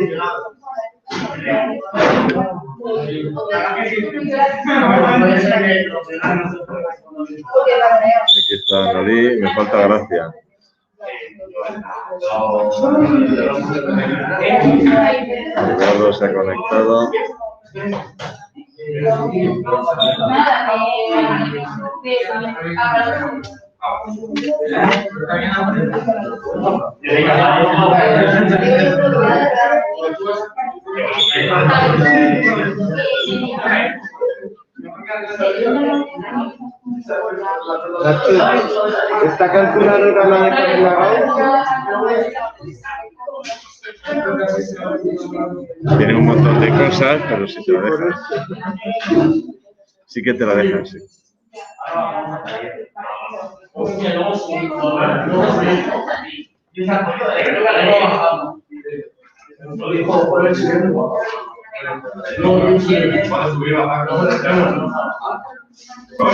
Aquí está Nori, me falta Gracia. Ricardo se ha conectado. ¿Esta calculadora la dejan en la gaucha? Tiene un montón de cosas, pero si te la dejas. Sí que te la dejan, sí.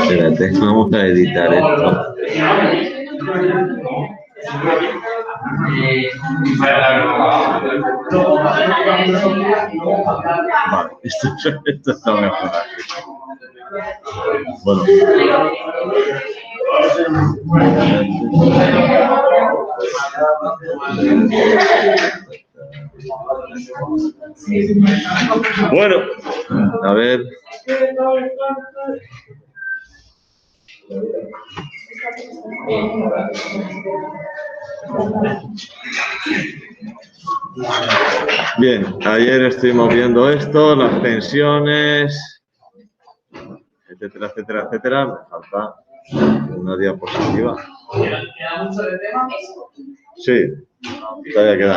Espérate, vamos a editar esto. Vale, esto está mejor aquí. Bueno. Bueno, a ver. Bien, ayer estuvimos viendo esto, las pensiones, etcétera, etcétera, etcétera. Me falta una diapositiva. ¿Queda mucho de tema? Sí, todavía queda.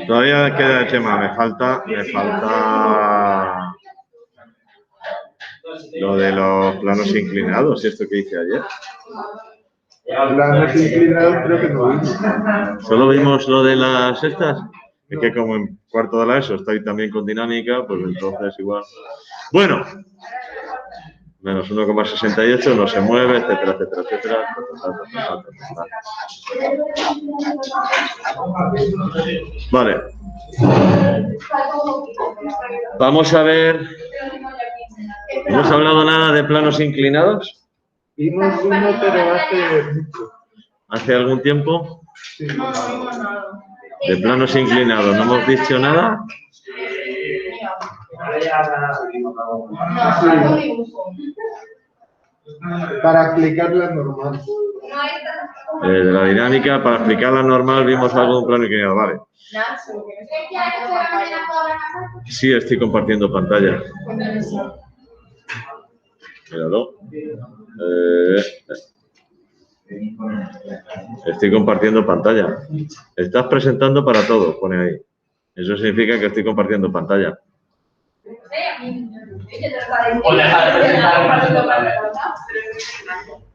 Todavía queda el tema, me falta lo de los planos inclinados, esto que hice ayer. Planos inclinados creo que no vimos. Solo vimos lo de las estas. Es que como en cuarto de la ESO estoy también con dinámica, pues entonces igual. Bueno, menos 1,68, no se mueve, etcétera, etcétera, etcétera. Vale. Vamos a ver. ¿No hemos hablado nada de planos inclinados? Vimos uno, pero hace mucho. ¿Hace algún tiempo? Sí. De planos inclinados, ¿no hemos dicho nada? Para explicarla normal. De la dinámica, para explicarla normal, vimos algo de un plano inclinado, vale. Sí, estoy compartiendo pantalla. Míralo. Estoy compartiendo pantalla. Estás presentando para todos, pone ahí. Eso significa que estoy compartiendo pantalla.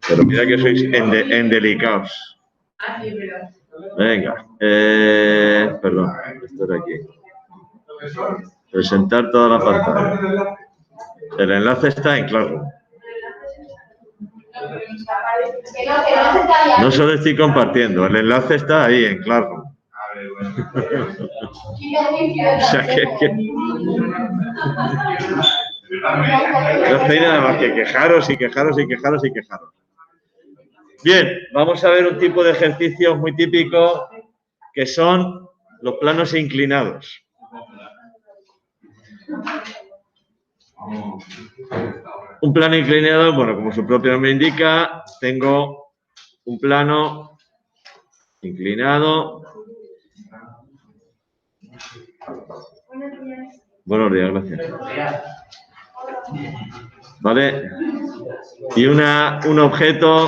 Pero mira que sois endelicados. Venga. Perdón, esto de aquí. Presentar toda la pantalla. El enlace está en Classroom. No solo estoy compartiendo, el enlace está ahí en Classroom. O sea que no hacéis nada más que quejaros y quejaros y quejaros y quejaros. Bien, vamos a ver un tipo de ejercicios muy típico que son los planos inclinados. Un plano inclinado, bueno, como su propio nombre indica, tengo un plano inclinado. Buenos días, gracias. ¿Vale? Y un objeto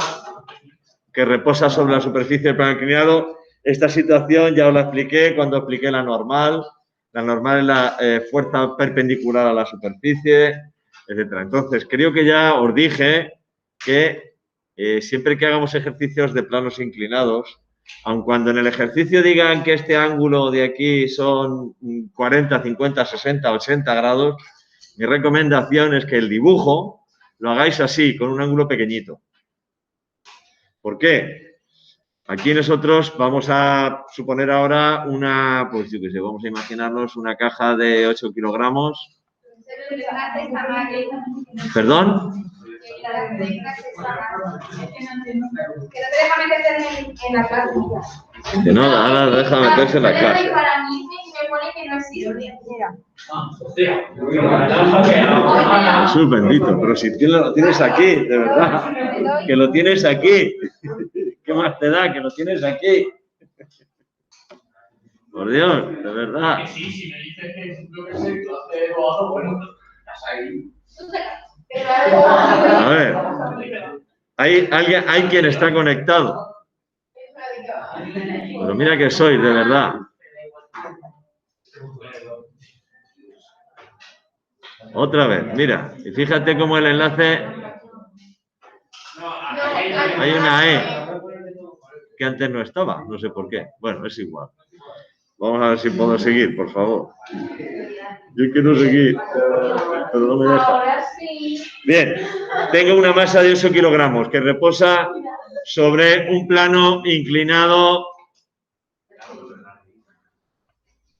que reposa sobre la superficie del plano inclinado. Esta situación ya os la expliqué cuando expliqué la normal. La normal es la fuerza perpendicular a la superficie, etcétera. Entonces, creo que ya os dije que siempre que hagamos ejercicios de planos inclinados, aun cuando en el ejercicio digan que este ángulo de aquí son 40, 50, 60, 80 grados, mi recomendación es que el dibujo lo hagáis así, con un ángulo pequeñito. ¿Por qué? Aquí nosotros vamos a suponer ahora una, pues yo qué sé, vamos a imaginarnos una caja de 8 kilogramos. ¿Perdón? Que no, ahora no deja meterse en la clase. Para mí me pone que no existe. Jesús bendito, pero si tú lo tienes aquí, de verdad. Que lo tienes aquí. ¿Qué más te da? Que lo tienes aquí. Por Dios, de verdad. Sí, si me dices que lo que sé, que lo hace lo bueno, estás ahí. A ver, hay quien está conectado. Pero mira que soy, de verdad. Otra vez, mira, y fíjate cómo el enlace, hay una E que antes no estaba, no sé por qué. Bueno, es igual. Vamos a ver si puedo seguir, por favor. Yo quiero seguir, pero no me deja. Bien, tengo una masa de 8 kilogramos que reposa sobre un plano inclinado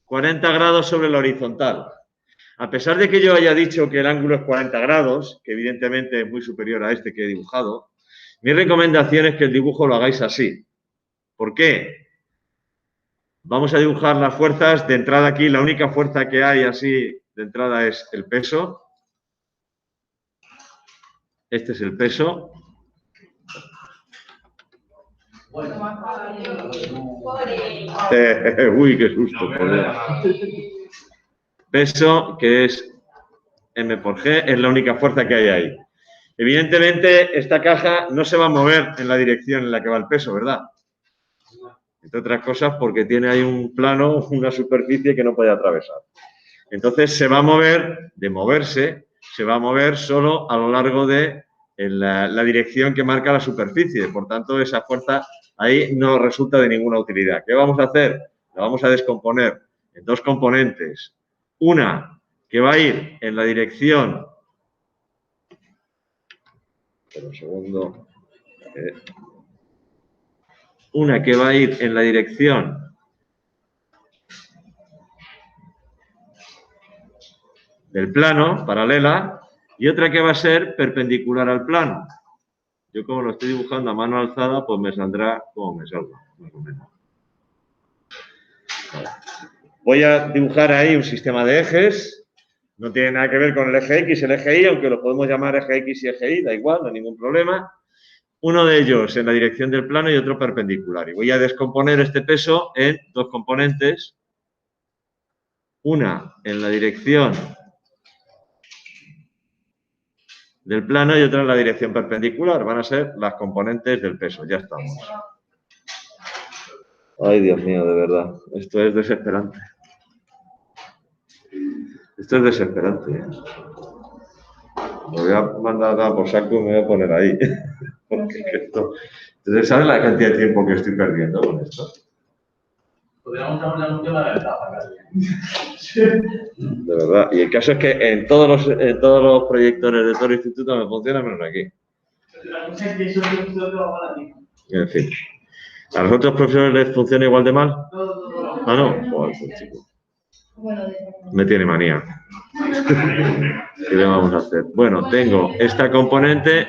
40 grados sobre la horizontal. A pesar de que yo haya dicho que el ángulo es 40 grados, que evidentemente es muy superior a este que he dibujado, mi recomendación es que el dibujo lo hagáis así. ¿Por qué? Vamos a dibujar las fuerzas de entrada aquí. La única fuerza que hay así de entrada es el peso. Este es el peso. Uy, qué susto. Peso, que es M por G, es la única fuerza que hay ahí. Evidentemente, esta caja no se va a mover en la dirección en la que va el peso, ¿verdad? Entre otras cosas porque tiene ahí un plano, una superficie que no puede atravesar. Entonces, se va a mover, de moverse, se va a mover solo a lo largo de la dirección que marca la superficie. Por tanto, esa fuerza ahí no resulta de ninguna utilidad. ¿Qué vamos a hacer? La vamos a descomponer en dos componentes. Una que va a ir en la dirección... Espera un segundo. Una que va a ir en la dirección del plano, paralela, y otra que va a ser perpendicular al plano. Yo como lo estoy dibujando a mano alzada, pues me saldrá como me salga, más o menos. Vale. Voy a dibujar ahí un sistema de ejes. No tiene nada que ver con el eje X y el eje Y, aunque lo podemos llamar eje X y eje Y, da igual, no hay ningún problema. Uno de ellos en la dirección del plano y otro perpendicular. Y voy a descomponer este peso en dos componentes. Una en la dirección del plano y otra en la dirección perpendicular. Van a ser las componentes del peso. Ya estamos. Ay, Dios mío, de verdad. Esto es desesperante. Esto es desesperante. Me voy a mandar a por saco y me voy a poner ahí. Porque esto... ¿Ustedes saben la cantidad de tiempo que estoy perdiendo con esto? Podríamos hablar un tema de verdad. De verdad. Y el caso es que en todos los proyectores de todo el instituto me funciona menos aquí. La cosa es que eso es un trabajo para ti. En fin. ¿A los otros profesores les funciona igual de mal? Ah, no. Joder, pues, chico. Me tiene manía. ¿Qué le vamos a hacer? Bueno, tengo esta componente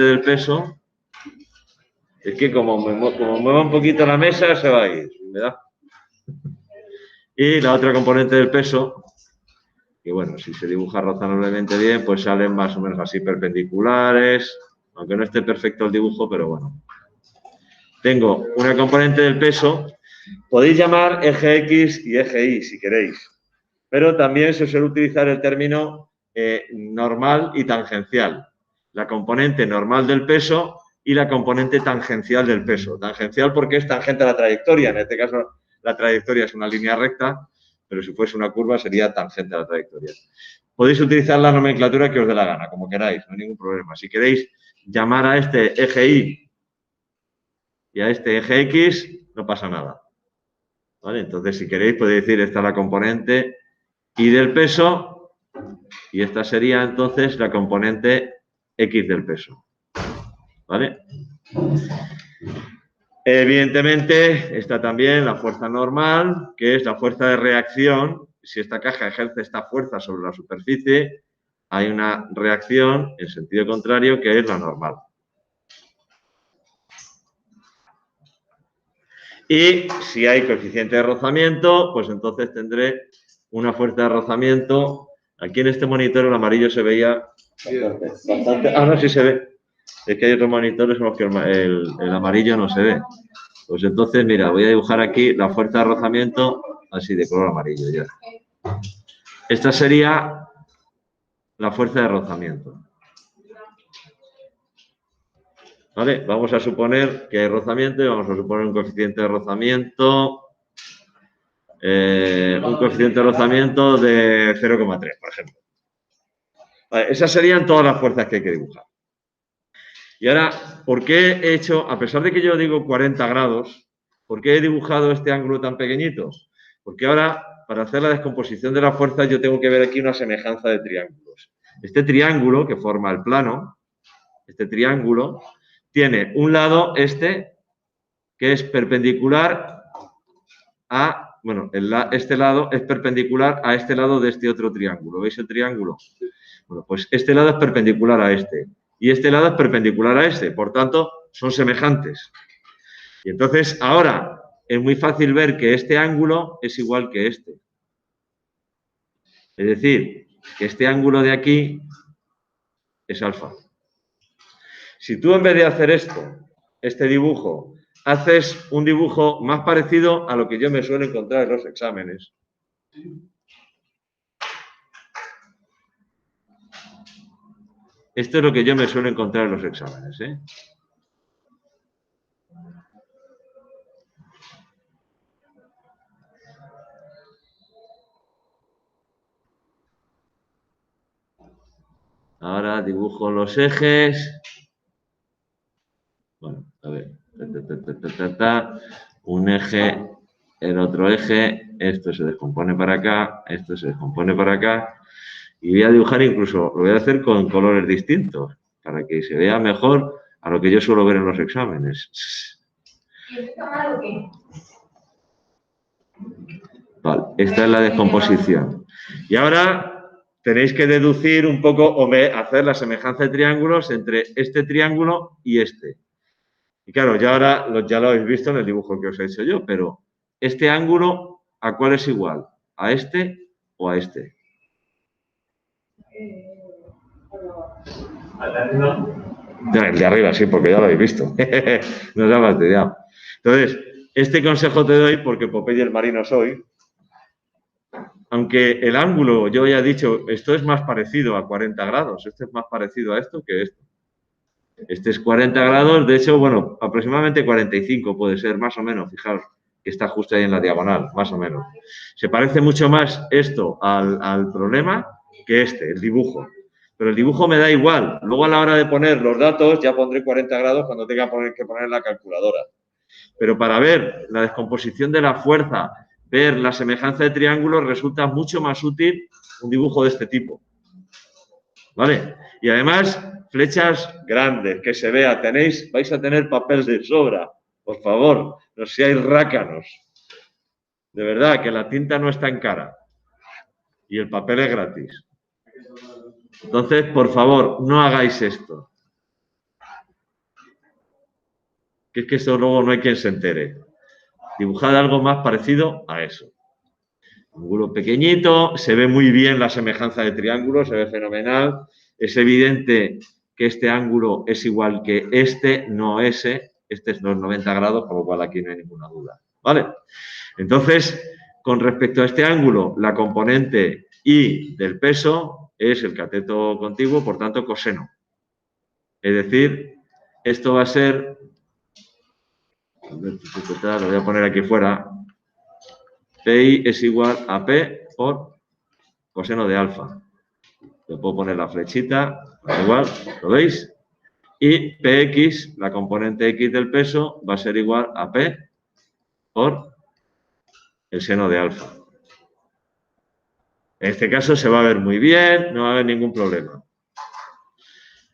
del peso. Es que como mueva un poquito la mesa, se va a ir. ¿Verdad? Y la otra componente del peso, que bueno, si se dibuja razonablemente bien, pues salen más o menos así perpendiculares, aunque no esté perfecto el dibujo, pero bueno. Tengo una componente del peso, podéis llamar eje X y eje Y si queréis, pero también se suele utilizar el término normal y tangencial. La componente normal del peso y la componente tangencial del peso. Tangencial porque es tangente a la trayectoria, en este caso la trayectoria es una línea recta, pero si fuese una curva sería tangente a la trayectoria. Podéis utilizar la nomenclatura que os dé la gana, como queráis, no hay ningún problema. Si queréis llamar a este eje Y y a este eje X, no pasa nada. ¿Vale? Entonces, si queréis, podéis decir esta es la componente Y del peso y esta sería entonces la componente X del peso. ¿Vale? Evidentemente, está también la fuerza normal, que es la fuerza de reacción. Si esta caja ejerce esta fuerza sobre la superficie, hay una reacción en sentido contrario, que es la normal. Y si hay coeficiente de rozamiento, pues entonces tendré una fuerza de rozamiento. Aquí en este monitor el amarillo se veía bastante. Ah, no, sí se ve. Es que hay otros monitores en los que el amarillo no se ve. Pues entonces, mira, voy a dibujar aquí la fuerza de rozamiento así de color amarillo ya. Esta sería la fuerza de rozamiento. ¿Vale? Vamos a suponer que hay rozamiento y vamos a suponer un coeficiente de rozamiento. Un coeficiente de rozamiento de 0,3, por ejemplo. Vale, esas serían todas las fuerzas que hay que dibujar. Y ahora, ¿por qué he hecho, a pesar de que yo digo 40 grados, por qué he dibujado este ángulo tan pequeñito? Porque ahora, para hacer la descomposición de las fuerzas, yo tengo que ver aquí una semejanza de triángulos. Este triángulo que forma el plano, este triángulo, tiene un lado, este, que es perpendicular a, bueno, este lado es perpendicular a este lado de este otro triángulo. ¿Veis el triángulo? Bueno, pues este lado es perpendicular a este. Y este lado es perpendicular a este. Por tanto, son semejantes. Y entonces, ahora, es muy fácil ver que este ángulo es igual que este. Es decir, que este ángulo de aquí es alfa. Si tú en vez de hacer esto, este dibujo, haces un dibujo más parecido a lo que yo me suelo encontrar en los exámenes. Esto es lo que yo me suelo encontrar en los exámenes, ¿eh? Ahora dibujo los ejes. Bueno, a ver. Un eje, el otro eje. Esto se descompone para acá, esto se descompone para acá. Y voy a dibujar incluso, lo voy a hacer con colores distintos, para que se vea mejor a lo que yo suelo ver en los exámenes. Vale, esta es la descomposición. Y ahora tenéis que deducir un poco o hacer la semejanza de triángulos entre este triángulo y este. Y claro, ya ahora ya lo habéis visto en el dibujo que os he hecho yo, pero este ángulo, ¿a cuál es igual? ¿A este o a este? El de arriba, sí, porque ya lo habéis visto. Nos ha fastidiado. Entonces, este consejo te doy porque Popeye el marino soy. Aunque el ángulo, yo ya he dicho, esto es más parecido a 40 grados, este es más parecido a esto que esto. Este es 40 grados, de hecho, bueno, aproximadamente 45 puede ser, más o menos, fijaros, que está justo ahí en la diagonal, más o menos. Se parece mucho más esto al problema que el dibujo. Pero el dibujo me da igual. Luego a la hora de poner los datos ya pondré 40 grados cuando tenga que poner la calculadora. Pero para ver la descomposición de la fuerza, ver la semejanza de triángulos, resulta mucho más útil un dibujo de este tipo. ¿Vale? Y además, flechas grandes, que se vea. Vais a tener papel de sobra. Por favor, no seáis rácanos. De verdad, que la tinta no es tan cara. Y el papel es gratis. Entonces, por favor, no hagáis esto. Que es que eso luego no hay quien se entere. Dibujad algo más parecido a eso. Ángulo pequeñito, se ve muy bien la semejanza de triángulos, se ve fenomenal. Es evidente que este ángulo es igual que este, no ese. Este es los 90 grados, por lo cual aquí no hay ninguna duda. ¿Vale? Entonces, con respecto a este ángulo, la componente I del peso es el cateto contiguo, por tanto, coseno. Es decir, esto va a ser... Lo voy a poner aquí fuera. PI es igual a P por coseno de alfa. Le puedo poner la flechita, igual, ¿lo veis? Y PX, la componente X del peso, va a ser igual a P por el seno de alfa. En este caso se va a ver muy bien, no va a haber ningún problema.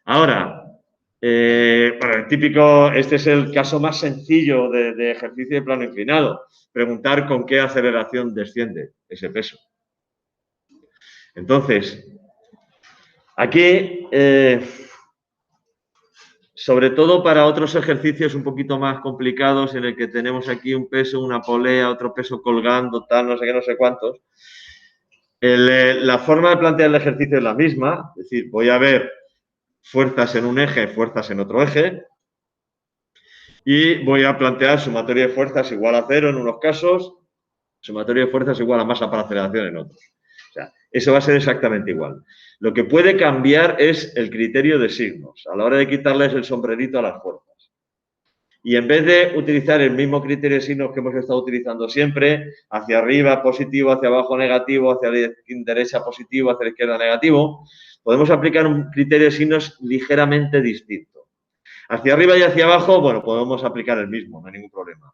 Ahora, Bueno, el típico, este es el caso más sencillo de ejercicio de plano inclinado. Preguntar con qué aceleración desciende ese peso. Entonces, aquí, sobre todo para otros ejercicios un poquito más complicados, en el que tenemos aquí un peso, una polea, otro peso colgando, tal, no sé qué, no sé cuántos, la forma de plantear el ejercicio es la misma, es decir, voy a ver fuerzas en un eje, fuerzas en otro eje, y voy a plantear sumatoria de fuerzas igual a 0 en unos casos, sumatoria de fuerzas igual a masa para aceleración en otros. O sea, eso va a ser exactamente igual. Lo que puede cambiar es el criterio de signos, a la hora de quitarles el sombrerito a las fuerzas. Y en vez de utilizar el mismo criterio de signos que hemos estado utilizando siempre, hacia arriba positivo, hacia abajo negativo, hacia la derecha positivo, hacia la izquierda negativo, podemos aplicar un criterio de signos ligeramente distinto. Hacia arriba y hacia abajo, bueno, podemos aplicar el mismo, no hay ningún problema.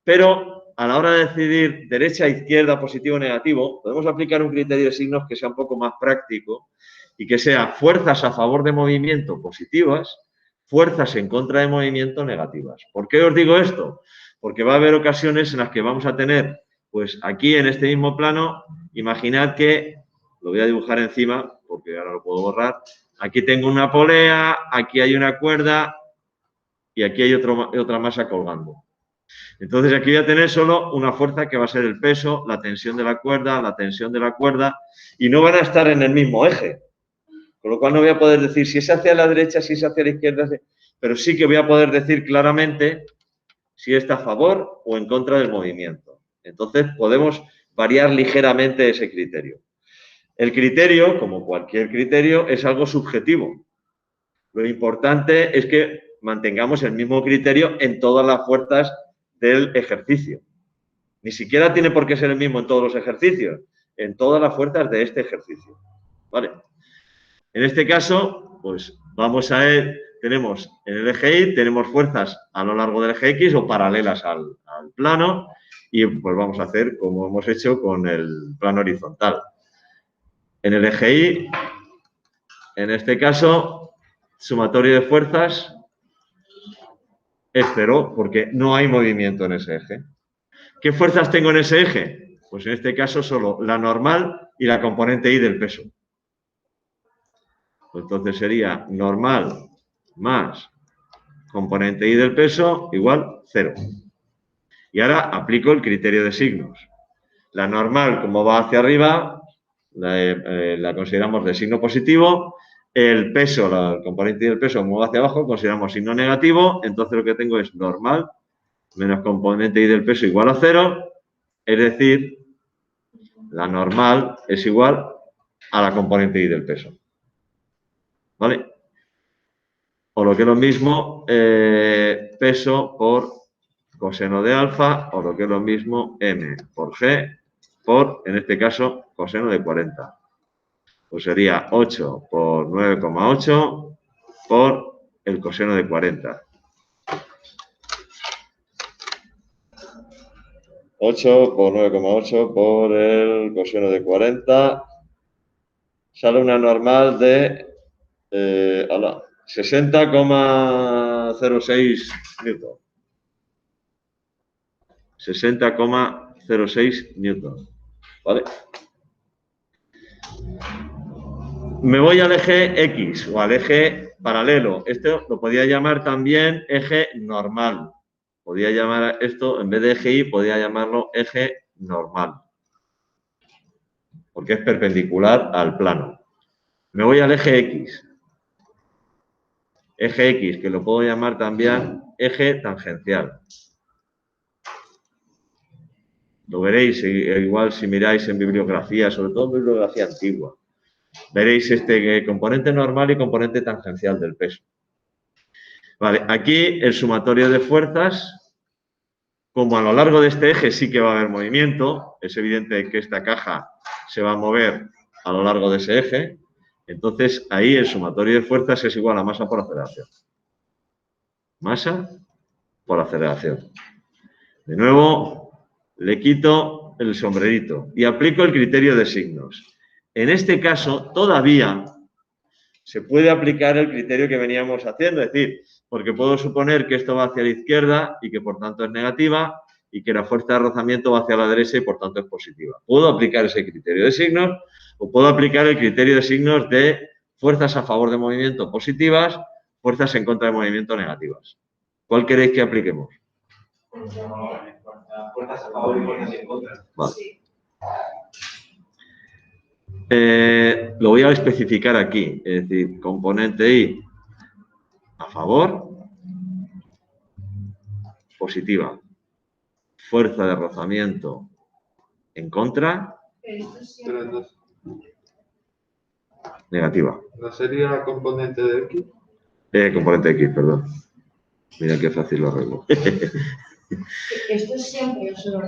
Pero a la hora de decidir derecha, izquierda, positivo, negativo, podemos aplicar un criterio de signos que sea un poco más práctico y que sea fuerzas a favor de movimiento positivas, fuerzas en contra de movimiento negativas. ¿Por qué os digo esto? Porque va a haber ocasiones en las que vamos a tener, pues aquí en este mismo plano, imaginad que, lo voy a dibujar encima porque ahora lo puedo borrar, aquí tengo una polea, aquí hay una cuerda y aquí hay otra masa colgando. Entonces aquí voy a tener solo una fuerza que va a ser el peso, la tensión de la cuerda, y no van a estar en el mismo eje. Con lo cual no voy a poder decir si es hacia la derecha, si es hacia la izquierda, pero sí que voy a poder decir claramente si está a favor o en contra del movimiento. Entonces podemos variar ligeramente ese criterio. El criterio, como cualquier criterio, es algo subjetivo. Lo importante es que mantengamos el mismo criterio en todas las fuerzas del ejercicio. Ni siquiera tiene por qué ser el mismo en todos los ejercicios, en todas las fuerzas de este ejercicio. ¿Vale? En este caso, pues vamos a ver, tenemos en el eje Y, tenemos fuerzas a lo largo del eje X o paralelas al plano y pues vamos a hacer como hemos hecho con el plano horizontal. En el eje Y, en este caso, sumatorio de fuerzas es 0 porque no hay movimiento en ese eje. ¿Qué fuerzas tengo en ese eje? Pues en este caso solo la normal y la componente Y del peso. Entonces sería normal más componente Y del peso igual 0. Y ahora aplico el criterio de signos. La normal, como va hacia arriba, la consideramos de signo positivo. El peso, la componente Y del peso, como va hacia abajo, consideramos signo negativo. Entonces lo que tengo es normal menos componente Y del peso igual a 0. Es decir, la normal es igual a la componente Y del peso. ¿Vale? O lo que es lo mismo, peso por coseno de alfa, o lo que es lo mismo, m por g, por, en este caso, coseno de 40. Pues sería 8 por 9,8 por el coseno de 40. 8 por 9,8 por el coseno de 40. Sale una normal de 60,06 newton. 60,06 newton. ¿Vale? Me voy al eje X o al eje paralelo. Esto lo podía llamar también eje normal. Podía llamar esto, en vez de eje Y, podía llamarlo eje normal. Porque es perpendicular al plano. Me voy al eje X. Eje X, que lo puedo llamar también eje tangencial. Lo veréis, igual si miráis en bibliografía, sobre todo en bibliografía antigua. Veréis este componente normal y componente tangencial del peso. Vale, aquí el sumatorio de fuerzas, como a lo largo de este eje sí que va a haber movimiento, es evidente que esta caja se va a mover a lo largo de ese eje, entonces ahí el sumatorio de fuerzas es igual a masa por aceleración. Masa por aceleración. De nuevo, le quito el sombrerito y aplico el criterio de signos. En este caso, todavía se puede aplicar el criterio que veníamos haciendo, es decir, porque puedo suponer que esto va hacia la izquierda y que por tanto es negativa y que la fuerza de rozamiento va hacia la derecha y por tanto es positiva. Puedo aplicar ese criterio de signos o puedo aplicar el criterio de signos de fuerzas a favor de movimiento positivas, fuerzas en contra de movimiento negativas. ¿Cuál queréis que apliquemos? Fuerzas a favor y fuerzas en contra. Vale. Lo voy a especificar aquí, es decir, componente I a favor, positiva. Fuerza de rozamiento en contra, Pero entonces, negativa. ¿no sería componente de X? Componente X, perdón. Mira qué fácil lo arreglo. Esto es siempre o solo.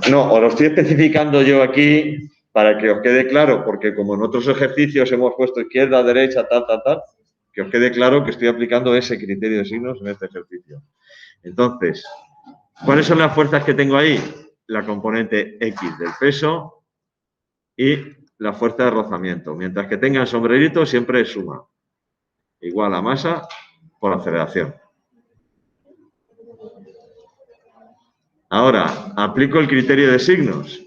No, os lo estoy especificando yo aquí para que os quede claro, porque como en otros ejercicios hemos puesto izquierda, derecha, tal, que os quede claro que estoy aplicando ese criterio de signos en este ejercicio. Entonces, ¿cuáles son las fuerzas que tengo ahí? La componente X del peso y la fuerza de rozamiento. Mientras que tengan sombrerito, siempre es suma. Igual a masa por aceleración. Ahora, aplico el criterio de signos.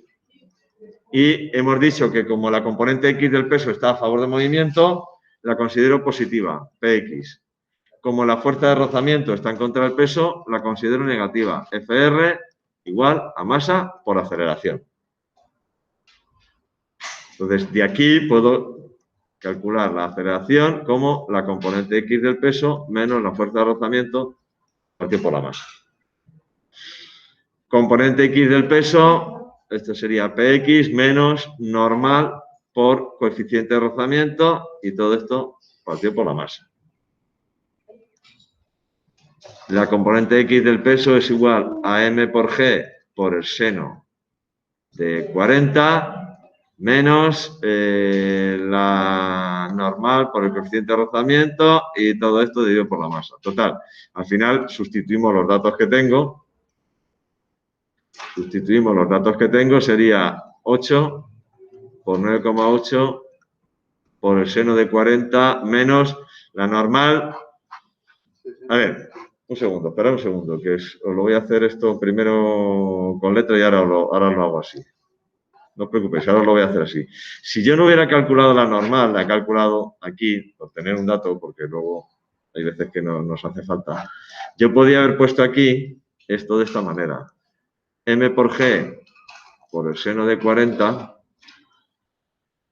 Y hemos dicho que como la componente X del peso está a favor de movimiento, la considero positiva, Px. Como la fuerza de rozamiento está en contra del peso, la considero negativa, Fr igual a masa por aceleración. Entonces, de aquí puedo calcular la aceleración como la componente X del peso menos la fuerza de rozamiento partido por la masa. Componente X del peso, esto sería Px menos normal por coeficiente de rozamiento y todo esto partido por la masa. La componente X del peso es igual a m por g por el seno de 40 menos la normal por el coeficiente de rozamiento y todo esto dividido por la masa. Total, al final sustituimos los datos que tengo. Sería 8 por 9,8 por el seno de 40 menos la normal. A ver, un segundo, esperad un segundo, que os lo voy a hacer esto primero con letra y ahora lo hago así. No os preocupéis, ahora os lo voy a hacer así. Si yo no hubiera calculado la normal, la he calculado aquí, por tener un dato, porque luego hay veces que no nos hace falta, yo podía haber puesto aquí esto de esta manera. M por G por el seno de 40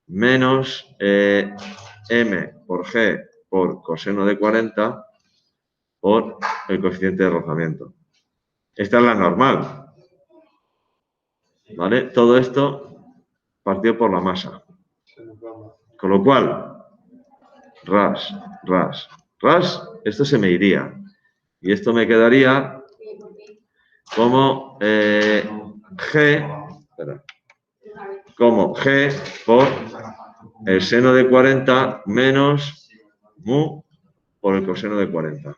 menos M por G por coseno de 40 por el coeficiente de rozamiento. Esta es la normal. ¿Vale? Todo esto partido por la masa. Con lo cual, ras, esto se me iría. Y esto me quedaría como G por el seno de 40 menos mu por el coseno de 40.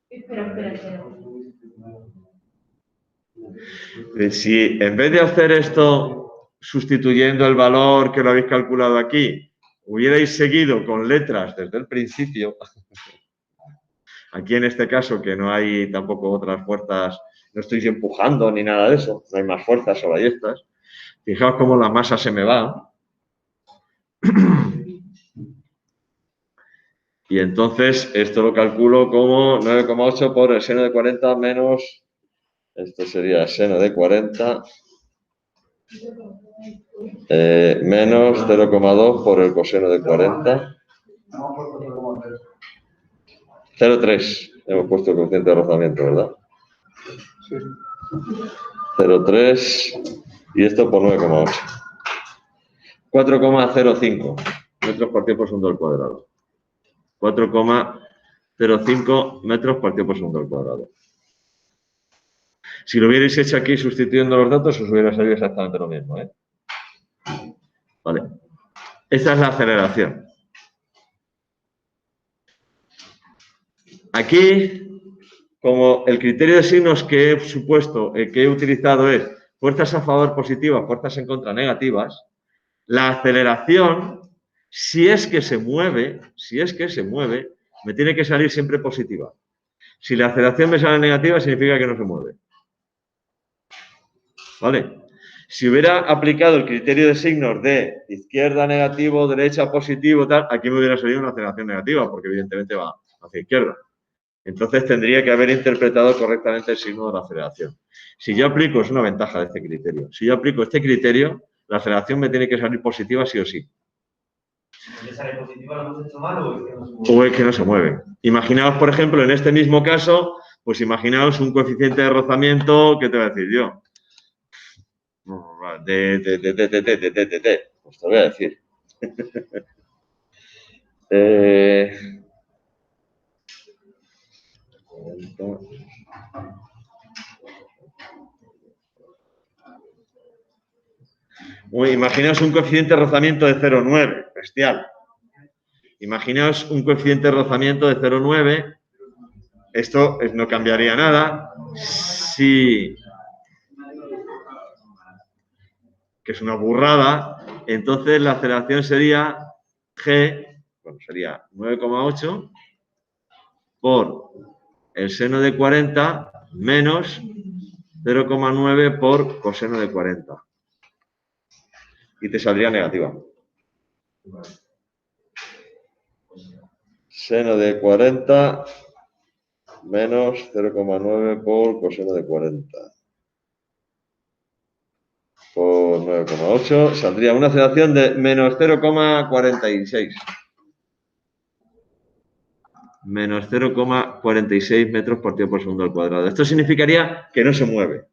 Espera. Si en vez de hacer esto sustituyendo el valor que lo habéis calculado aquí, hubierais seguido con letras desde el principio, aquí en este caso que no hay tampoco otras fuerzas, no estoy empujando ni nada de eso, no hay más fuerzas, solo hay estas. Fijaos cómo la masa se me va. Y entonces esto lo calculo como 9,8 por el seno de 40 menos, esto sería el seno de 40 menos 0,2 por el coseno de 40. 0,3. Hemos puesto el coeficiente de rozamiento, ¿verdad? Sí. 0,3 y esto por 9,8. 4,05 metros partido por segundo al cuadrado. 4,05 metros partido por segundo al cuadrado. Si lo hubierais hecho aquí sustituyendo los datos, os hubiera salido exactamente lo mismo, ¿eh? Vale. Esta es la aceleración. Aquí, como el criterio de signos que he supuesto, que he utilizado es fuerzas a favor positivas, fuerzas en contra negativas, la aceleración Si es que se mueve, me tiene que salir siempre positiva. Si la aceleración me sale negativa, significa que no se mueve. ¿Vale? Si hubiera aplicado el criterio de signos de izquierda negativo, derecha positivo, tal, aquí me hubiera salido una aceleración negativa, porque evidentemente va hacia izquierda. Entonces tendría que haber interpretado correctamente el signo de la aceleración. Si yo aplico, es una ventaja de este criterio, si yo aplico este criterio, la aceleración me tiene que salir positiva sí o sí. ¿Si sale positiva lo hemos hecho mal o es que no se mueve? O es que no se mueve. Imaginaos, por ejemplo, en este mismo caso, pues imaginaos un coeficiente de rozamiento, ¿qué te voy a decir yo? Pues te voy a decir. Imaginaos un coeficiente de rozamiento de 0,9, bestial. Imaginaos un coeficiente de rozamiento de 0,9. Esto no cambiaría nada. Si, que es una burrada, entonces la aceleración sería G, bueno, sería 9,8 por el seno de 40 menos 0,9 por coseno de 40. Y te saldría negativa. Seno de 40 menos 0,9 por coseno de 40. Por 9,8 saldría una aceleración de menos 0,46. Menos 0,46 metros por tiempo por segundo al cuadrado. Esto significaría que no se mueve.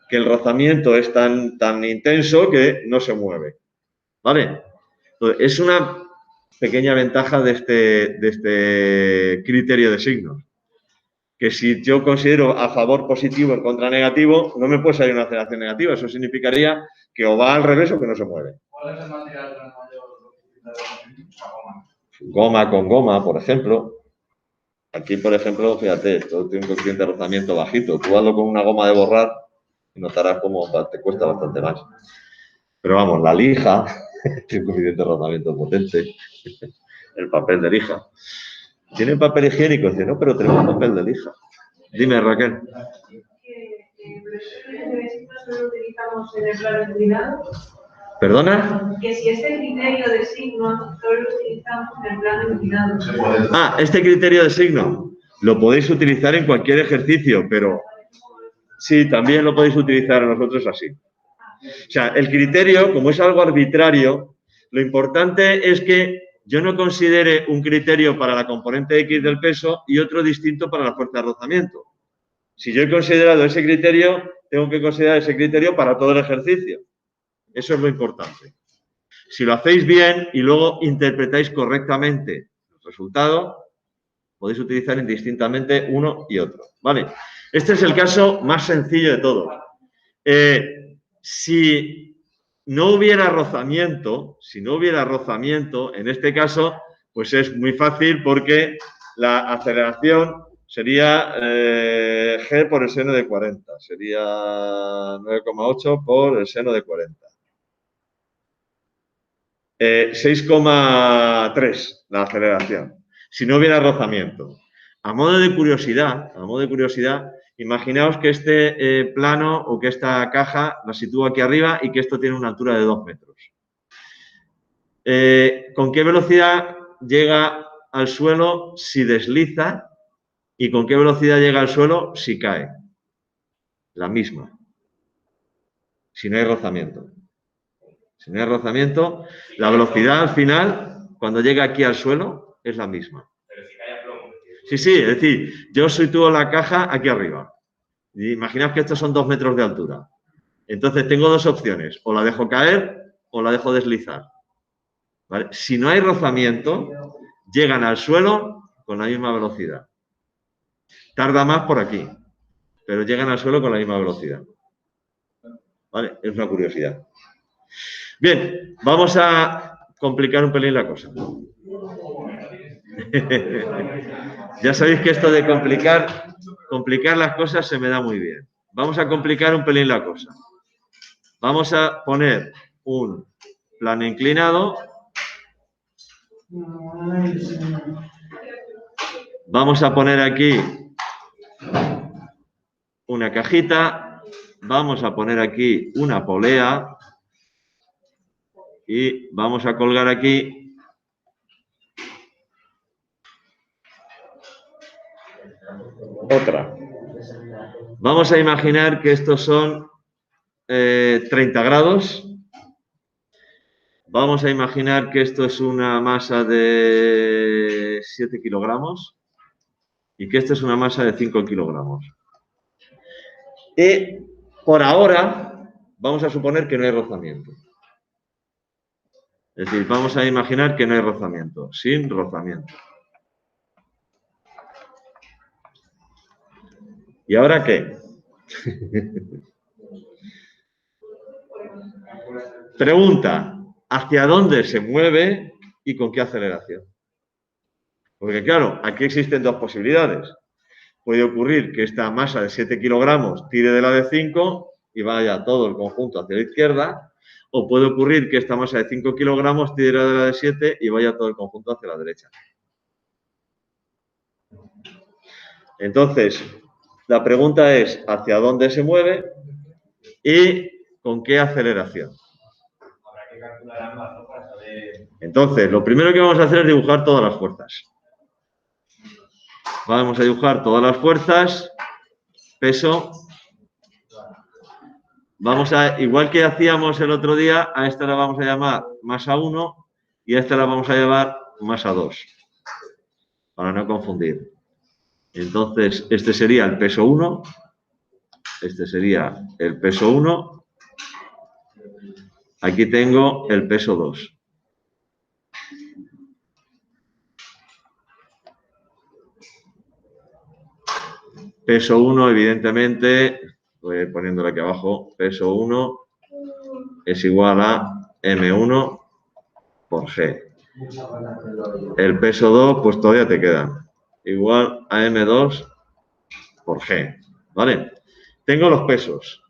Que el rozamiento es tan intenso que no se mueve. ¿Vale? Entonces, es una pequeña ventaja de este criterio de signos. Que si yo considero a favor positivo, en contra negativo, no me puede salir una aceleración negativa. Eso significaría que o va al revés o que no se mueve. ¿Cuál es el material con el mayor? Goma con goma, por ejemplo. Aquí, por ejemplo, fíjate, esto tiene un coeficiente de rozamiento bajito. Tú hazlo con una goma de borrar y notarás cómo te cuesta bastante más. Pero vamos, la lija tiene un coeficiente de rozamiento potente. El papel de lija. ¿Tiene papel higiénico? Dice, no, pero tenemos papel de lija. Dime, Raquel. ¿Solo lo utilizamos en el plano inclinado? ¿Perdona? Que si este criterio de signos solo lo utilizamos en el plano inclinado. Ah, este criterio de signo lo podéis utilizar en cualquier ejercicio, pero sí, también lo podéis utilizar nosotros así. O sea, el criterio, como es algo arbitrario, lo importante es que yo no considere un criterio para la componente X del peso y otro distinto para la fuerza de rozamiento. Si yo he considerado ese criterio, tengo que considerar ese criterio para todo el ejercicio. Eso es lo importante. Si lo hacéis bien y luego interpretáis correctamente el resultado, podéis utilizar indistintamente uno y otro. ¿Vale? Este es el caso más sencillo de todos. Si no hubiera rozamiento, en este caso, pues es muy fácil porque la aceleración sería G por el seno de 40. Sería 9,8 por el seno de 40. 6,3 la aceleración. Si no hubiera rozamiento. A modo de curiosidad, imaginaos que este plano o que esta caja la sitúo aquí arriba y que esto tiene una altura de 2 metros. ¿Con qué velocidad llega al suelo si desliza y con qué velocidad llega al suelo si cae? La misma. Si no hay rozamiento. Si no hay rozamiento, la velocidad al final, cuando llega aquí al suelo, es la misma. Pero si cae a plomo. Sí, es decir, yo sitúo la caja aquí arriba. Imaginaos que estos son 2 metros de altura. Entonces tengo dos opciones, o la dejo caer o la dejo deslizar. ¿Vale? Si no hay rozamiento, llegan al suelo con la misma velocidad. Tarda más por aquí, pero llegan al suelo con la misma velocidad. ¿Vale? Es una curiosidad. Bien, vamos a complicar un pelín la cosa. Ya sabéis que esto de complicar las cosas se me da muy bien. Vamos a complicar un pelín la cosa. Vamos a poner un plano inclinado Vamos a poner aquí una cajita, vamos a poner aquí una polea y vamos a colgar aquí otra. Vamos a imaginar que estos son 30 grados. Vamos a imaginar que esto es una masa de 7 kilogramos y que esto es una masa de 5 kilogramos. Y por ahora vamos a suponer que no hay rozamiento. Es decir, vamos a imaginar que no hay rozamiento, sin rozamiento. ¿Y ahora qué? Pregunta, ¿hacia dónde se mueve y con qué aceleración? Porque claro, aquí existen dos posibilidades. Puede ocurrir que esta masa de 7 kilogramos tire de la de 5 y vaya todo el conjunto hacia la izquierda, o puede ocurrir que esta masa de 5 kilogramos tire de la de 7 y vaya todo el conjunto hacia la derecha. Entonces, la pregunta es ¿hacia dónde se mueve y con qué aceleración? Habrá que calcular ambas, ¿no? Para saber. Entonces, lo primero que vamos a hacer es dibujar todas las fuerzas. Vamos a dibujar todas las fuerzas, peso. Vamos a, igual que hacíamos el otro día, a esta la vamos a llamar masa 1 y a esta la vamos a llamar masa 2, para no confundir. Entonces, este sería el peso 1, este sería el peso 1, aquí tengo el peso 2. Peso 1, evidentemente, voy a ir poniéndolo aquí abajo, peso 1 es igual a M1 por G. El peso 2, pues todavía te queda, igual a M2 por G, ¿vale? Tengo los pesos.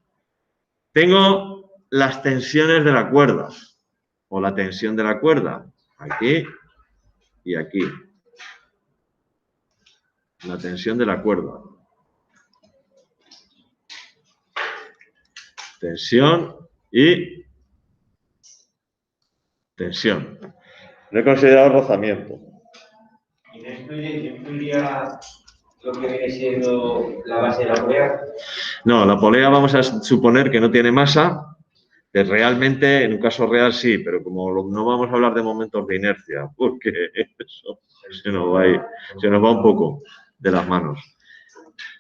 Tengo las tensiones de la cuerda, o la tensión de la cuerda, aquí y aquí. La tensión de la cuerda. Tensión y tensión. Lo he considerado rozamiento. ¿Y no incluiría lo que viene siendo la base de la polea? No, la polea vamos a suponer que no tiene masa, que realmente, en un caso real sí, pero como no vamos a hablar de momentos de inercia, porque eso se nos va un poco de las manos.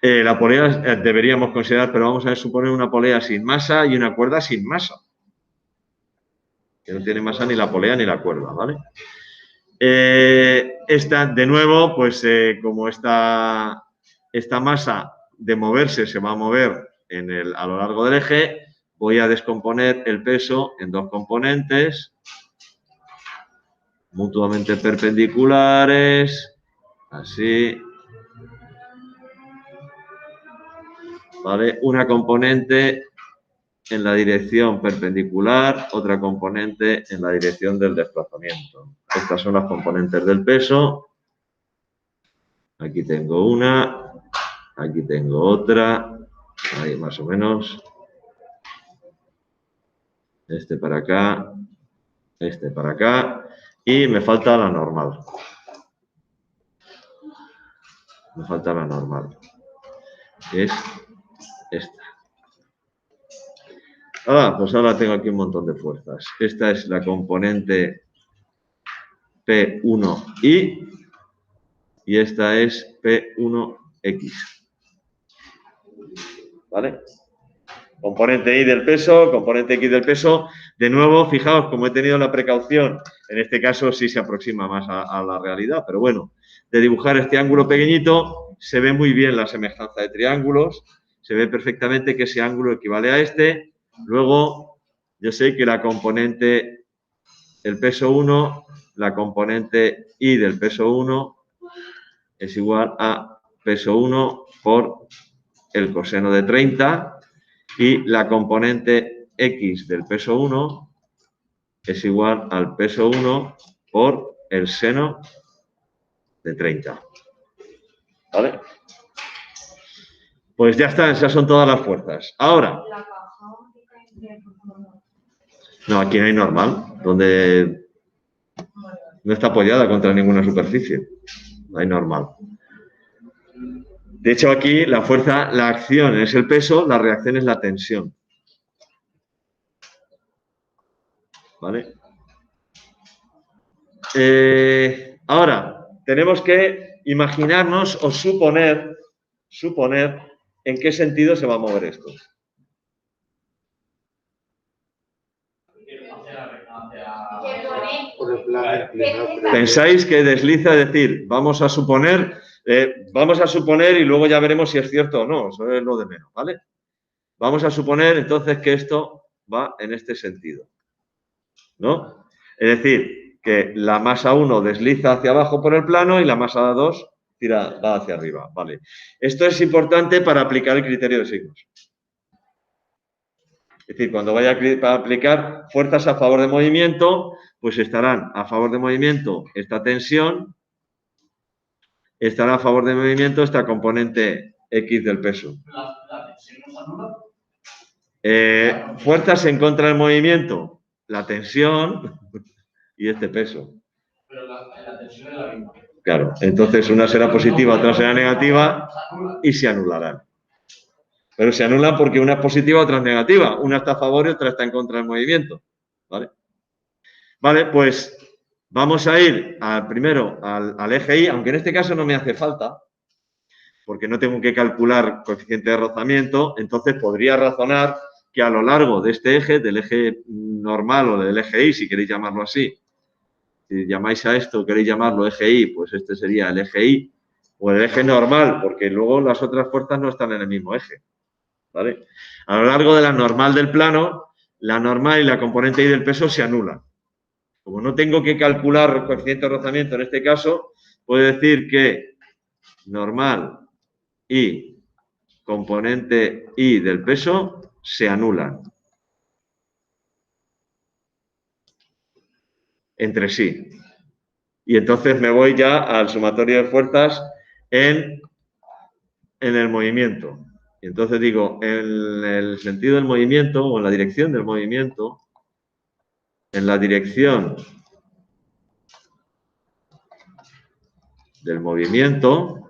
La polea deberíamos considerar, pero vamos a suponer una polea sin masa y una cuerda sin masa. Que no tiene masa ni la polea ni la cuerda, ¿vale? Esta, de nuevo, pues como esta masa de moverse se va a mover a lo largo del eje, voy a descomponer el peso en dos componentes mutuamente perpendiculares, así. ¿Vale? Una componente en la dirección perpendicular, otra componente en la dirección del desplazamiento. Estas son las componentes del peso. Aquí tengo una, aquí tengo otra, ahí más o menos. Este para acá, este para acá y me falta la normal. Me falta la normal. Es esta. Pues ahora tengo aquí un montón de fuerzas. Esta es la componente P1I y esta es P1X. ¿Vale? Componente I del peso, componente X del peso. De nuevo, fijaos, como he tenido la precaución, en este caso sí se aproxima más a la realidad, pero bueno, de dibujar este ángulo pequeñito, se ve muy bien la semejanza de triángulos, se ve perfectamente que ese ángulo equivale a este. Luego, yo sé que la componente, el peso 1, la componente I del peso 1 es igual a peso 1 por el coseno de 30 y la componente X del peso 1 es igual al peso 1 por el seno de 30. ¿Vale? Pues ya está, esas son todas las fuerzas. Ahora, no, aquí no hay normal, donde no está apoyada contra ninguna superficie. No hay normal. De hecho, aquí la fuerza, la acción es el peso, la reacción es la tensión. ¿Vale? Ahora, tenemos que imaginarnos o suponer en qué sentido se va a mover esto. Por el plano inclinado. ¿Pensáis que desliza? Es decir, vamos a suponer y luego ya veremos si es cierto o no, eso es lo de menos, ¿vale? Vamos a suponer entonces que esto va en este sentido, ¿no? Es decir, que la masa 1 desliza hacia abajo por el plano y la masa 2 va hacia arriba, ¿vale? Esto es importante para aplicar el criterio de signos. Es decir, cuando vaya a aplicar fuerzas a favor de movimiento, pues estarán a favor de movimiento esta tensión, estará a favor de movimiento esta componente X del peso. ¿La tensión no se anula? Fuerzas en contra del movimiento, la tensión y este peso. Pero la tensión es la misma. Claro, entonces una será positiva, otra será negativa y se anularán. Pero se anulan porque una es positiva, otra es negativa. Una está a favor y otra está en contra del movimiento. ¿Vale? Vale, pues vamos a ir primero al eje Y, aunque en este caso no me hace falta, porque no tengo que calcular coeficiente de rozamiento, entonces podría razonar que a lo largo de este eje, del eje normal o del eje Y, si queréis llamarlo así, si llamáis a esto, queréis llamarlo eje Y, pues este sería el eje Y, o el eje normal, porque luego las otras fuerzas no están en el mismo eje. ¿Vale? A lo largo de la normal del plano, la normal y la componente Y del peso se anulan. Como no tengo que calcular coeficiente de rozamiento en este caso, puedo decir que normal y componente Y del peso se anulan entre sí. Y entonces me voy ya al sumatorio de fuerzas en el movimiento. Y entonces digo, en el sentido del movimiento o en la dirección del movimiento, en la dirección del movimiento,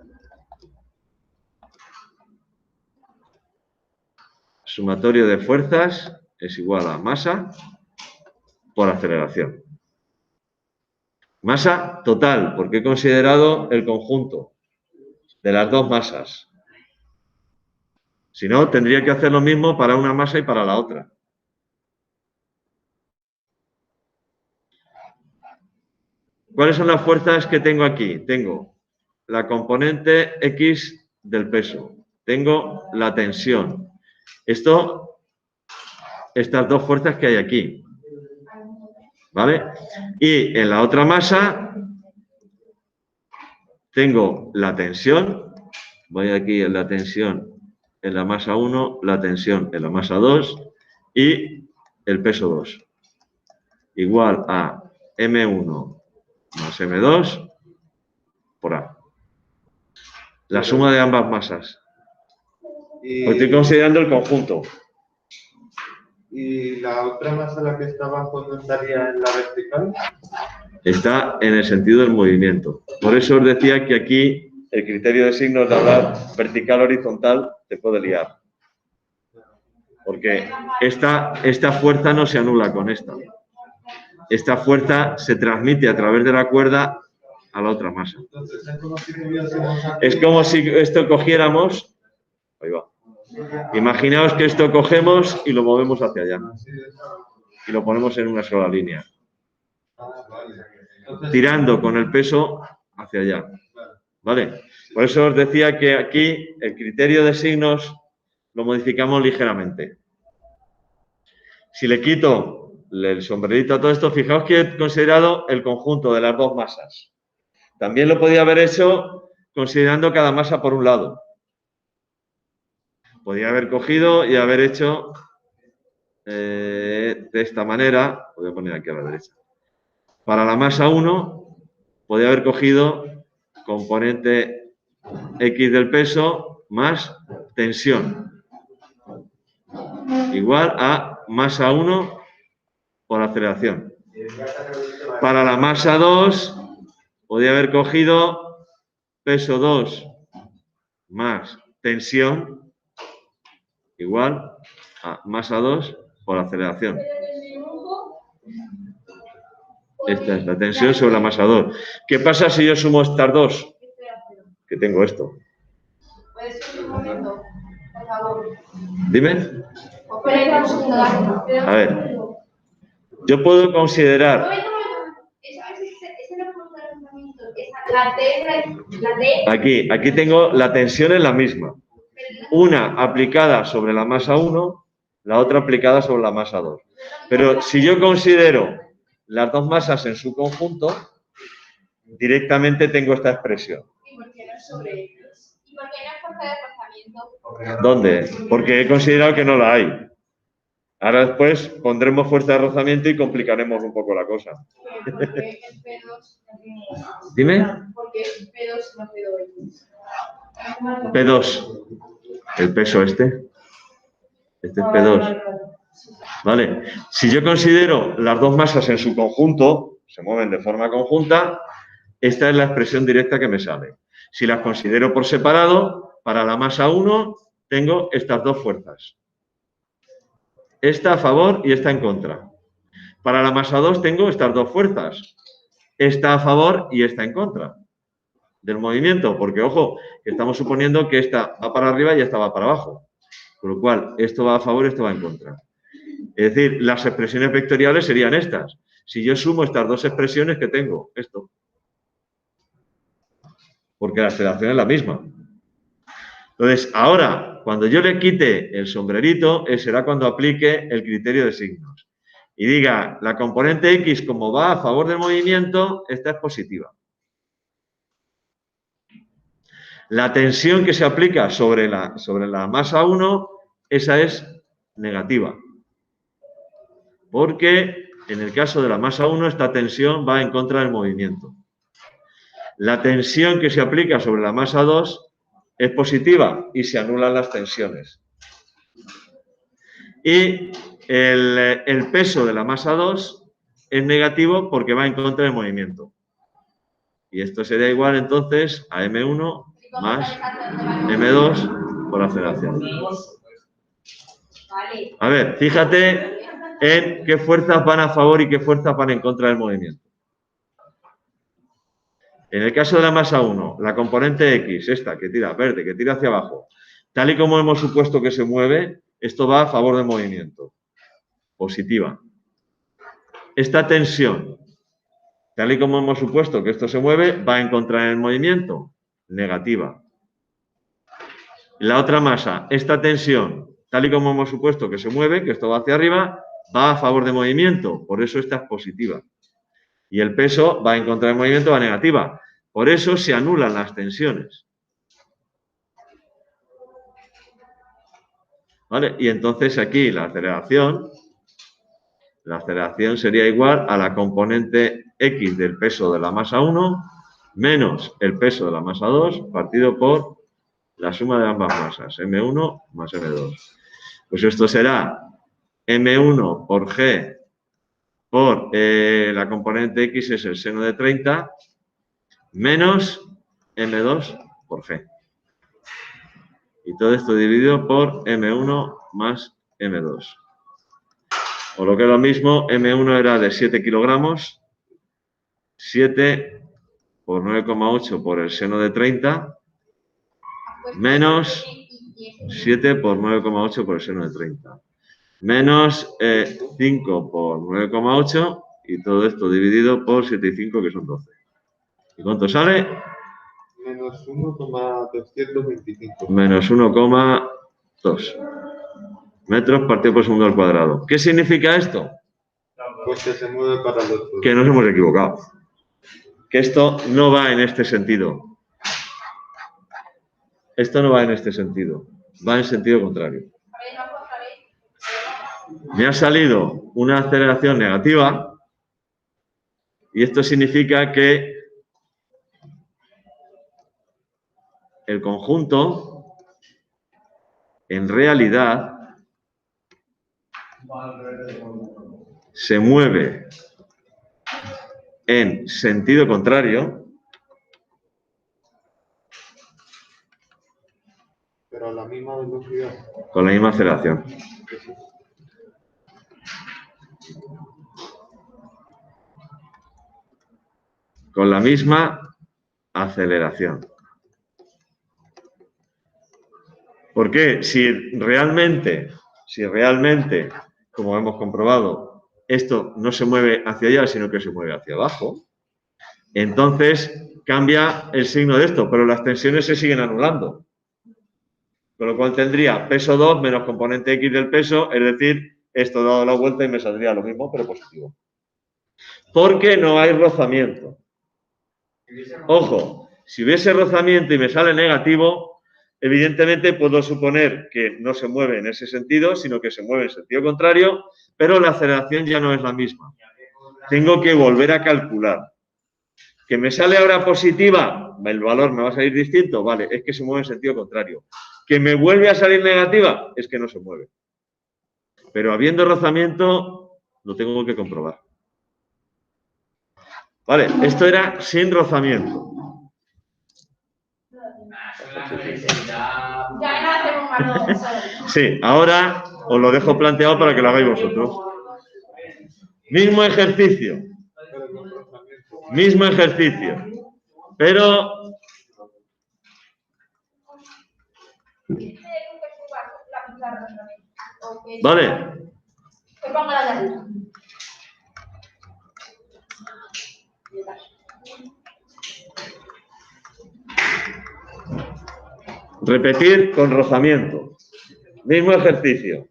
sumatorio de fuerzas es igual a masa por aceleración. Masa total, porque he considerado el conjunto de las dos masas. Si no, tendría que hacer lo mismo para una masa y para la otra. ¿Cuáles son las fuerzas que tengo aquí? Tengo la componente X del peso. Tengo la tensión. Estas dos fuerzas que hay aquí. ¿Vale? Y en la otra masa tengo la tensión. Voy aquí en la tensión en la masa 1, la tensión en la masa 2 y el peso 2. Igual a M1 más M2 por A. La suma de ambas masas. Estoy considerando el conjunto. ¿Y la otra masa, la que está abajo, no estaría en la vertical? Está en el sentido del movimiento. Por eso os decía que aquí el criterio de signos de hablar vertical-horizontal te puede liar. Porque esta fuerza no se anula con esta. Esta fuerza se transmite a través de la cuerda a la otra masa. Entonces, Es como si esto cogiéramos... Ahí va. Imaginaos que esto cogemos y lo movemos hacia allá. Y lo ponemos en una sola línea. Tirando con el peso hacia allá. ¿Vale? Por eso os decía que aquí el criterio de signos lo modificamos ligeramente. Si le quito el sombrerito a todo esto, fijaos que he considerado el conjunto de las dos masas. También lo podía haber hecho considerando cada masa por un lado. Podría haber cogido y haber hecho de esta manera, voy a poner aquí a la derecha. Para la masa 1, podría haber cogido componente X del peso más tensión, igual a masa 1 por aceleración. Para la masa 2, podría haber cogido peso 2 más tensión, igual a masa 2 por aceleración. Esta es la tensión sobre la masa 2. ¿Qué pasa si yo sumo estas dos? Que tengo esto. ¿Puedes subir un momento, por favor? Dime. A A ver. Yo puedo considerar... Ese no fue un razonamiento. La T. Aquí tengo la tensión en la misma. Una aplicada sobre la masa 1, la otra aplicada sobre la masa 2. Pero si yo considero las dos masas en su conjunto, directamente tengo esta expresión. ¿Y por qué no es sobre ellos? ¿Y por qué no es fuerza de rozamiento? ¿Dónde? Porque he considerado que no la hay. Ahora después pondremos fuerza de rozamiento y complicaremos un poco la cosa. Porque el P2 no Dime. Porque el P2 no P2. P2. El peso este. Este es P2. ¿Vale? Si yo considero las dos masas en su conjunto, se mueven de forma conjunta, esta es la expresión directa que me sale. Si las considero por separado, para la masa 1 tengo estas dos fuerzas. Esta a favor y esta en contra. Para la masa 2 tengo estas dos fuerzas. Esta a favor y esta en contra del movimiento. Porque, ojo, estamos suponiendo que esta va para arriba y esta va para abajo. Con lo cual, esto va a favor y esto va en contra. Es decir, las expresiones vectoriales serían estas. Si yo sumo estas dos expresiones que tengo, esto. Porque la aceleración es la misma. Entonces, ahora, cuando yo le quite el sombrerito, será cuando aplique el criterio de signos. Y diga, la componente X, como va a favor del movimiento, esta es positiva. La tensión que se aplica sobre la masa 1, esa es negativa. Porque en el caso de la masa 1, esta tensión va en contra del movimiento. La tensión que se aplica sobre la masa 2 es positiva y se anulan las tensiones. Y el peso de la masa 2 es negativo porque va en contra del movimiento. Y esto sería igual entonces a M1 más M2 por aceleración. A ver, fíjate en qué fuerzas van a favor y qué fuerzas van en contra del movimiento. En el caso de la masa 1, la componente X, esta que tira verde, que tira hacia abajo, tal y como hemos supuesto que se mueve, esto va a favor del movimiento. Positiva. Esta tensión, tal y como hemos supuesto que esto se mueve, va en contra del movimiento. Negativa. La otra masa, esta tensión, tal y como hemos supuesto que se mueve, que esto va hacia arriba, va a favor del movimiento. Por eso esta es positiva. Y el peso va en contra del movimiento, va negativa. Por eso se anulan las tensiones. ¿Vale? Y entonces aquí la aceleración sería igual a la componente X del peso de la masa 1 menos el peso de la masa 2 partido por la suma de ambas masas, M1 más M2. Pues esto será M1 por G por la componente X es el seno de 30 menos M2 por G. Y todo esto dividido por M1 más M2. O lo que es lo mismo, M1 era de 7 kilogramos, 7 por 9,8 por el seno de 30, menos 7 por 9,8 por el seno de 30. Menos 5 por 9,8 y todo esto dividido por 7 y 5, que son 12. ¿Y cuánto sale? Menos 1,225. Menos 1,2 metros partido por segundo al cuadrado. ¿Qué significa esto? Pues que se mueve para los dos. Que nos hemos equivocado. Que esto no va en este sentido. Esto no va en este sentido. Va en sentido contrario. Me ha salido una aceleración negativa y esto significa que el conjunto, en realidad, se mueve en sentido contrario, Pero a la misma velocidad. con la misma aceleración. Con la misma aceleración. ¿Por qué? Si realmente, como hemos comprobado, esto no se mueve hacia allá, sino que se mueve hacia abajo, entonces cambia el signo de esto, pero las tensiones se siguen anulando. Con lo cual tendría peso 2 menos componente X del peso, es decir, esto dado la vuelta y me saldría lo mismo, pero positivo. Porque no hay rozamiento. Ojo, si hubiese rozamiento y me sale negativo, evidentemente puedo suponer que no se mueve en ese sentido, sino que se mueve en sentido contrario, pero la aceleración ya no es la misma. Tengo que volver a calcular. ¿Que me sale ahora positiva? El valor me va a salir distinto. Vale, es que se mueve en sentido contrario. ¿Que me vuelve a salir negativa? Es que no se mueve. Pero habiendo rozamiento, lo tengo que comprobar. Vale, esto era sin rozamiento. Sí, ahora os lo dejo planteado para que lo hagáis vosotros. Mismo ejercicio. Mismo ejercicio. Pero... Vale. Repetir con rozamiento. Mismo ejercicio.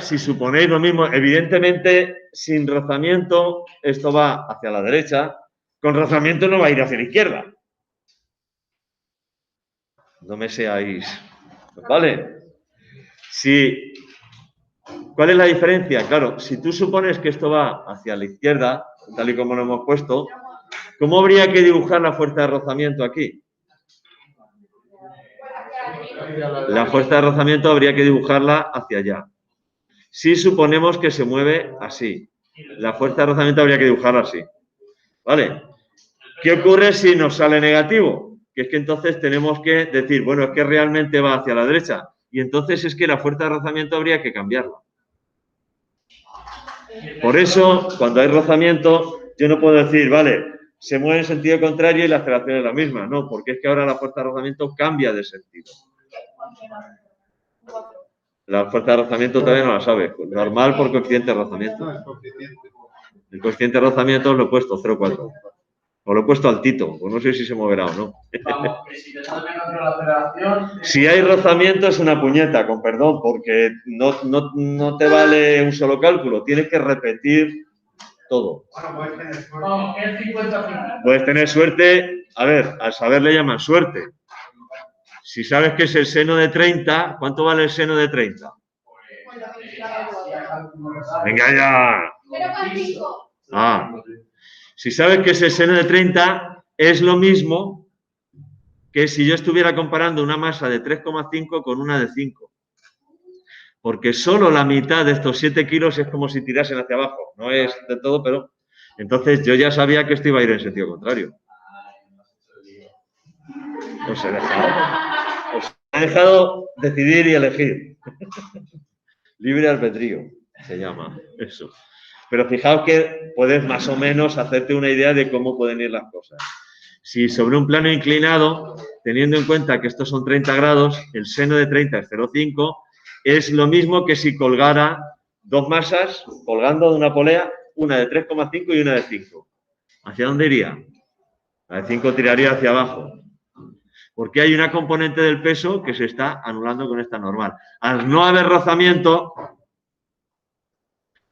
Si suponéis lo mismo, evidentemente, sin rozamiento, esto va hacia la derecha. Con rozamiento no va a ir hacia la izquierda. No me seáis... ¿Vale? ¿Cuál es la diferencia? Claro, si tú supones que esto va hacia la izquierda, tal y como lo hemos puesto, ¿cómo habría que dibujar la fuerza de rozamiento aquí? La fuerza de rozamiento habría que dibujarla hacia allá. Si suponemos que se mueve así, la fuerza de rozamiento habría que dibujarla así. ¿Vale? ¿Qué ocurre si nos sale negativo? Que es que entonces tenemos que decir, bueno, es que realmente va hacia la derecha. Y entonces es que la fuerza de rozamiento habría que cambiarla. Por eso, cuando hay rozamiento, yo no puedo decir, vale, se mueve en sentido contrario y la aceleración es la misma. No, porque es que ahora la fuerza de rozamiento cambia de sentido. La fuerza de rozamiento todavía no la sabes. Normal por coeficiente de rozamiento. El coeficiente de rozamiento lo he puesto 0,4. O lo he puesto altito, pues no sé si se moverá o no. Si hay rozamiento es una puñeta, con perdón, porque no te vale un solo cálculo, tienes que repetir todo. Puedes tener suerte, a ver, al saber le llaman suerte. Si sabes que es el seno de 30, ¿cuánto vale el seno de 30? Venga ya. Ah. Si sabes que ese seno de 30 es lo mismo que si yo estuviera comparando una masa de 3,5 con una de 5. Porque solo la mitad de estos 7 kilos es como si tirasen hacia abajo. No es de todo, pero... Entonces yo ya sabía que esto iba a ir en sentido contrario. Os he dejado decidir y elegir. Libre albedrío se llama eso. Pero fijaos que puedes más o menos hacerte una idea de cómo pueden ir las cosas. Si sobre un plano inclinado, teniendo en cuenta que estos son 30 grados, el seno de 30 es 0,5, es lo mismo que si colgara dos masas colgando de una polea, una de 3,5 y una de 5. ¿Hacia dónde iría? La de 5 tiraría hacia abajo. Porque hay una componente del peso que se está anulando con esta normal. Al no haber rozamiento...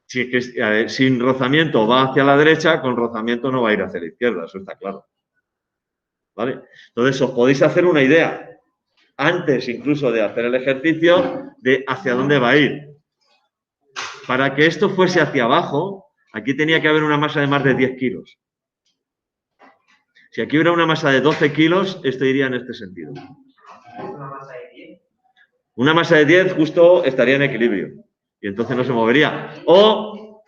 Si es que sin rozamiento va hacia la derecha, con rozamiento no va a ir hacia la izquierda, eso está claro. ¿Vale? Entonces, os podéis hacer una idea, antes incluso de hacer el ejercicio, de hacia dónde va a ir. Para que esto fuese hacia abajo, aquí tenía que haber una masa de más de 10 kilos. Si aquí hubiera una masa de 12 kilos, esto iría en este sentido. Una masa de 10. Una masa de 10 justo estaría en equilibrio y entonces no se movería. O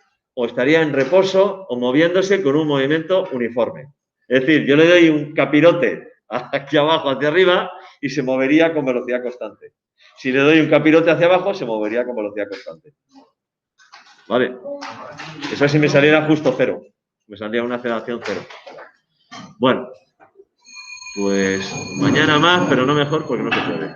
estaría en reposo o moviéndose con un movimiento uniforme. Es decir, yo le doy un capirote aquí abajo hacia arriba y se movería con velocidad constante. Si le doy un capirote hacia abajo, se movería con velocidad constante. ¿Vale? Eso si me saliera justo cero. Me saldría una aceleración cero. Bueno, pues mañana más, pero no mejor porque no se puede.